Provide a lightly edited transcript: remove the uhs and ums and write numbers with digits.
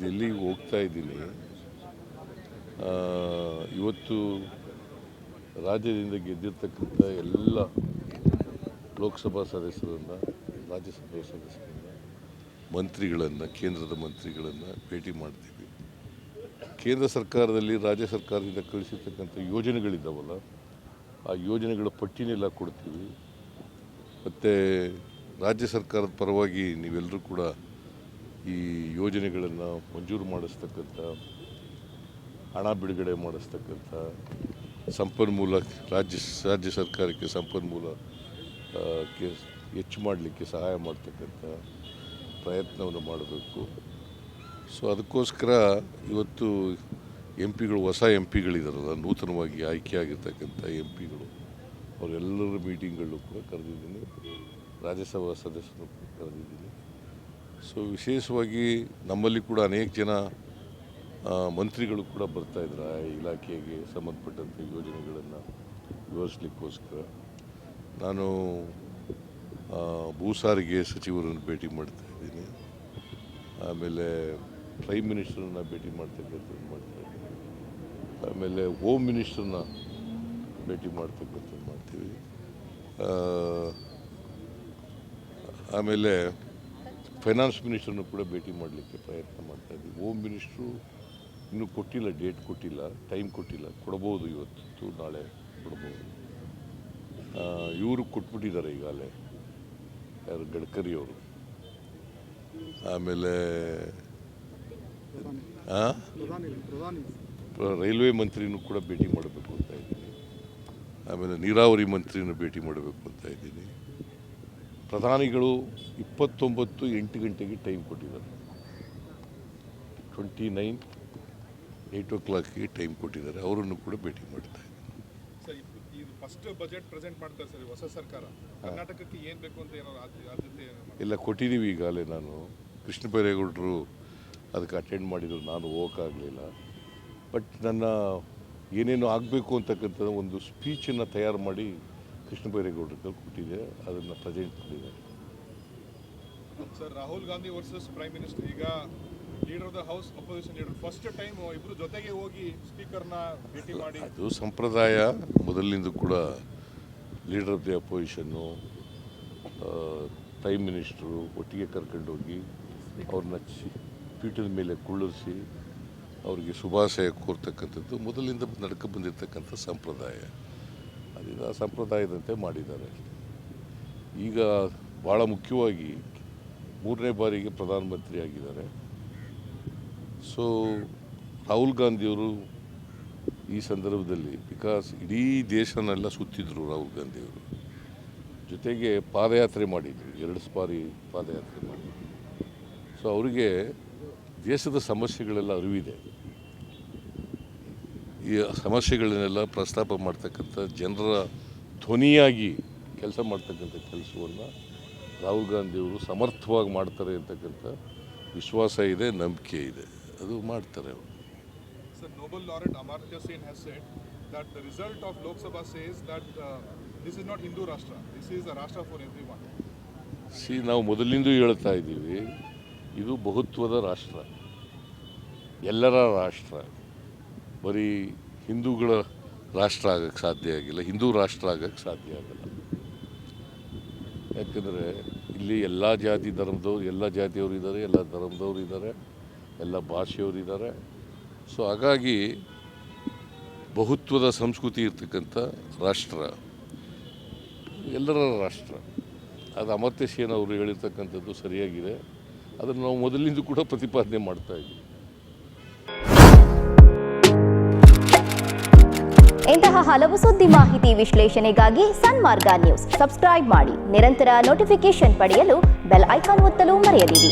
ದಿಲ್ಲಿಗೆ ಹೋಗ್ತಾ ಇದ್ದೀನಿ. ಇವತ್ತು ರಾಜ್ಯದಿಂದ ಗೆದ್ದಿರ್ತಕ್ಕಂಥ ಎಲ್ಲ ಲೋಕಸಭಾ ಸದಸ್ಯರನ್ನು, ರಾಜ್ಯಸಭಾ ಸದಸ್ಯರನ್ನು, ಮಂತ್ರಿಗಳನ್ನು, ಕೇಂದ್ರದ ಮಂತ್ರಿಗಳನ್ನು ಭೇಟಿ ಮಾಡ್ತೀವಿ. ಕೇಂದ್ರ ಸರ್ಕಾರದಲ್ಲಿ ರಾಜ್ಯ ಸರ್ಕಾರದಿಂದ ಕಳಿಸಿರ್ತಕ್ಕಂಥ ಯೋಜನೆಗಳಿದ್ದಾವಲ್ಲ, ಆ ಯೋಜನೆಗಳ ಪಟ್ಟಿನೆಲ್ಲ ಕೊಡ್ತೀವಿ. ಮತ್ತು ರಾಜ್ಯ ಸರ್ಕಾರದ ಪರವಾಗಿ ನೀವೆಲ್ಲರೂ ಕೂಡ ಈ ಯೋಜನೆಗಳನ್ನು ಮಂಜೂರು ಮಾಡಿಸ್ತಕ್ಕಂಥ, ಹಣ ಬಿಡುಗಡೆ ಮಾಡಿಸ್ತಕ್ಕಂಥ, ಸಂಪನ್ಮೂಲ ರಾಜ್ಯ ಸರ್ಕಾರಕ್ಕೆ ಸಂಪನ್ಮೂಲ ಹೆಚ್ಚು ಮಾಡಲಿಕ್ಕೆ ಸಹಾಯ ಮಾಡ್ತಕ್ಕಂಥ ಪ್ರಯತ್ನವನ್ನು ಮಾಡಬೇಕು. ಸೊ ಅದಕ್ಕೋಸ್ಕರ ಇವತ್ತು MP ಗಳು, ಹೊಸ MP ಗಳಿದಾರಲ್ಲ, ನೂತನವಾಗಿ ಆಯ್ಕೆಯಾಗಿರ್ತಕ್ಕಂಥ MP ಗಳು, ಅವರೆಲ್ಲರ ಮೀಟಿಂಗ್ಗಳು ಕೂಡ ಕರೆದಿದ್ದೀನಿ. ರಾಜ್ಯಸಭಾ ಸದಸ್ಯರು ಕರೆದಿದ್ದೀನಿ. ಸೊ ವಿಶೇಷವಾಗಿ ನಮ್ಮಲ್ಲಿ ಕೂಡ ಅನೇಕ ಜನ ಮಂತ್ರಿಗಳು ಕೂಡ ಬರ್ತಾಯಿದ್ರು ಆ ಇಲಾಖೆಗೆ ಸಂಬಂಧಪಟ್ಟಂಥ ಯೋಜನೆಗಳನ್ನು ವಿವರಿಸಲಿಕ್ಕೋಸ್ಕರ. ನಾನು ಭೂ ಸಾರಿಗೆ ಸಚಿವರನ್ನು ಭೇಟಿ ಮಾಡ್ತಾಯಿದ್ದೀನಿ. ಆಮೇಲೆ ಪ್ರೈಮ್ ಮಿನಿಸ್ಟರನ್ನ ಭೇಟಿ ಮಾಡ್ತಕ್ಕಂಥದ್ದು ಮಾಡ್ತಾಯಿದ್ದೀನಿ. ಆಮೇಲೆ ಹೋಮ್ ಮಿನಿಸ್ಟರ್ನ ಭೇಟಿ ಮಾಡ್ತಕ್ಕಂಥದ್ದು ಮಾಡ್ತೀವಿ. ಆಮೇಲೆ ಫೈನಾನ್ಸ್ ಮಿನಿಸ್ಟರ್ನು ಕೂಡ ಭೇಟಿ ಮಾಡಲಿಕ್ಕೆ ಪ್ರಯತ್ನ ಮಾಡ್ತಾಯಿದ್ದೀವಿ. ಹೋಮ್ ಮಿನಿಸ್ಟ್ರು ಇನ್ನೂ ಕೊಟ್ಟಿಲ್ಲ, ಡೇಟ್ ಕೊಟ್ಟಿಲ್ಲ, ಟೈಮ್ ಕೊಟ್ಟಿಲ್ಲ. ಕೊಡ್ಬೋದು, ಇವತ್ತು ನಾಳೆ ಕೊಡ್ಬೋದು. ಇವರು ಕೊಟ್ಬಿಟ್ಟಿದ್ದಾರೆ ಈಗಾಗಲೇ, ಯಾರು, ಗಡ್ಕರಿ ಅವರು. ಆಮೇಲೆ ರೈಲ್ವೆ ಮಂತ್ರಿನೂ ಕೂಡ ಭೇಟಿ ಮಾಡಬೇಕು ಅಂತ ಇದ್ದೀನಿ. ಆಮೇಲೆ ನೀರಾವರಿ ಮಂತ್ರಿನೂ ಭೇಟಿ ಮಾಡಬೇಕು ಅಂತ ಇದ್ದೀನಿ. ಪ್ರಧಾನಿಗಳು 29 8 ಗಂಟೆಗೆ ಟೈಮ್ ಕೊಟ್ಟಿದ್ದಾರೆ. 29 8 o'clockಗೆ ಟೈಮ್ ಕೊಟ್ಟಿದ್ದಾರೆ. ಅವರನ್ನು ಕೂಡ ಭೇಟಿ ಮಾಡ್ತಾ ಇದ್ದೀನಿ. ಸರ್, ಇದು ಫಸ್ಟ್ ಬಜೆಟ್ ಪ್ರೆಸೆಂಟ್ ಮಾಡ್ತಾರೆ ಸರ್ ಹೊಸ ಸರ್ಕಾರ. ಕರ್ನಾಟಕಕ್ಕೆ ಏನು ಬೇಕು ಅಂತ ಏನೋ ಆದ್ಯತೆ ಎಲ್ಲ ಕೊಟ್ಟಿದ್ದೀವಿ ಈಗಾಗಲೇ. ನಾನು ಕೃಷ್ಣ ಬೈರೇಗೌಡರು ಅದಕ್ಕೆ ಅಟೆಂಡ್ ಮಾಡಿದರು, ನಾನು ಹೋಗೋಕ್ಕಾಗಲಿಲ್ಲ. ಬಟ್ ನನ್ನ ಏನೇನು ಆಗಬೇಕು ಅಂತಕ್ಕಂಥ ಒಂದು ಸ್ಪೀಚನ್ನು ತಯಾರು ಮಾಡಿ ಕೃಷ್ಣ ಬೈರೇಗೌಡರಿಗೆ ಕೊಟ್ಟಿದ್ದೆ, ಅದನ್ನು ಪ್ರೆಸೆಂಟ್ ಮಾಡಿದ್ದಾರೆ. Sir, Rahul Gandhi versus prime minister, ಈಗ leader of the house, opposition leader, first time ಇಬ್ಬರು ಜೊತೆಗೆ ಹೋಗಿ ಸ್ಪೀಕರ್ನ ಭೇಟಿ ಮಾಡಿ. ಅದು ಸಂಪ್ರದಾಯ ಮೊದಲಿನಿಂದ ಕೂಡ. Leader of the opposition, prime minister ಒಟ್ಟಿಗೆ ಕರ್ಕೊಂಡೋಗಿ ಅವ್ರನ್ನ ಪೀಠದ ಮೇಲೆ ಕುಳ್ಳಿರಿಸಿ ಅವರಿಗೆ ಶುಭಾಶಯ ಕೋರ್ತಕ್ಕಂಥದ್ದು ಮೊದಲಿಂದ ನಡ್ಕೊ ಬಂದಿರತಕ್ಕಂಥ ಸಂಪ್ರದಾಯ. ಅದರಿಂದ ಆ ಸಂಪ್ರದಾಯದಂತೆ ಮಾಡಿದ್ದಾರೆ. ಈಗ ಭಾಳ ಮುಖ್ಯವಾಗಿ 3ನೇ ಬಾರಿಗೆ ಪ್ರಧಾನಮಂತ್ರಿ ಆಗಿದ್ದಾರೆ. ಸೊ ರಾಹುಲ್ ಗಾಂಧಿಯವರು ಈ ಸಂದರ್ಭದಲ್ಲಿ, ಬಿಕಾಸ್ ಇಡೀ ದೇಶನೆಲ್ಲ ಸುತ್ತಿದ್ರು ರಾಹುಲ್ ಗಾಂಧಿಯವರು, ಜೊತೆಗೆ ಪಾದಯಾತ್ರೆ ಮಾಡಿದ್ರು, 2 ಬಾರಿ ಪಾದಯಾತ್ರೆ ಮಾಡಿದ್ರು. ಸೊ ಅವರಿಗೆ ದೇಶದ ಸಮಸ್ಯೆಗಳೆಲ್ಲ ಅರಿವಿದೆ. ಈ ಸಮಸ್ಯೆಗಳನ್ನೆಲ್ಲ ಪ್ರಸ್ತಾಪ ಮಾಡ್ತಕ್ಕಂಥ, ಜನರ ಧ್ವನಿಯಾಗಿ ಕೆಲಸ ಮಾಡ್ತಕ್ಕಂಥ ಕೆಲಸವನ್ನು ರಾಹುಲ್ ಗಾಂಧಿಯವರು ಸಮರ್ಥವಾಗಿ ಮಾಡ್ತಾರೆ ಅಂತಕ್ಕಂಥ ವಿಶ್ವಾಸ ಇದೆ, ನಂಬಿಕೆ ಇದೆ. ಅದು ಮಾಡ್ತಾರೆ ಅವರು. Sir, Nobel laureate Amartya Sen has said that the result of Lok Sabha says that this is not Hindu Rashtra, this is a Rashtra for everyone. ನಾವು ಮೊದಲಿಂದ ಹೇಳ್ತಾ ಇದ್ದೀವಿ, ಇದು ಬಹುತ್ವದ ರಾಷ್ಟ್ರ, ಎಲ್ಲರ ರಾಷ್ಟ್ರ. ಬರೀ ಹಿಂದೂಗಳ ರಾಷ್ಟ್ರ ಆಗಕ್ಕೆ ಸಾಧ್ಯ ಆಗಿಲ್ಲ, ಹಿಂದೂ ರಾಷ್ಟ್ರ ಆಗಕ್ಕೆ ಸಾಧ್ಯ ಆಗಲ್ಲ. ಯಾಕಂದರೆ ಇಲ್ಲಿ ಎಲ್ಲ ಜಾತಿ ಧರ್ಮದವ್ರು, ಎಲ್ಲ ಜಾತಿಯವರು ಇದ್ದಾರೆ, ಎಲ್ಲ ಧರ್ಮದವರು ಇದ್ದಾರೆ, ಎಲ್ಲ ಭಾಷೆಯವರು ಇದ್ದಾರೆ. ಸೊ ಹಾಗಾಗಿ ಬಹುತ್ವದ ಸಂಸ್ಕೃತಿ ಇರ್ತಕ್ಕಂಥ ರಾಷ್ಟ್ರ, ಎಲ್ಲರ ರಾಷ್ಟ್ರ. ಅದು ಅಮರ್ತ್ಯ ಸೇನ್ ಅವರು ಹೇಳಿರ್ತಕ್ಕಂಥದ್ದು ಸರಿಯಾಗಿದೆ. ಅದನ್ನು ನಾವು ಮೊದಲಿಂದ ಕೂಡ ಪ್ರತಿಪಾದನೆ ಮಾಡ್ತಾ ಇದ್ದೀವಿ. ಇಂತಹ ಹಲವು ಸುದ್ದಿ ಮಾಹಿತಿ ವಿಶ್ಲೇಷಣೆಗಾಗಿ ಸನ್ಮಾರ್ಗ ನ್ಯೂಸ್ ಸಬ್ಸ್ಕ್ರೈಬ್ ಮಾಡಿ. ನಿರಂತರ ನೋಟಿಫಿಕೇಶನ್ ಪಡೆಯಲು ಬೆಲ್ ಐಕಾನ್ ಒತ್ತಲು ಮರೆಯದಿರಿ.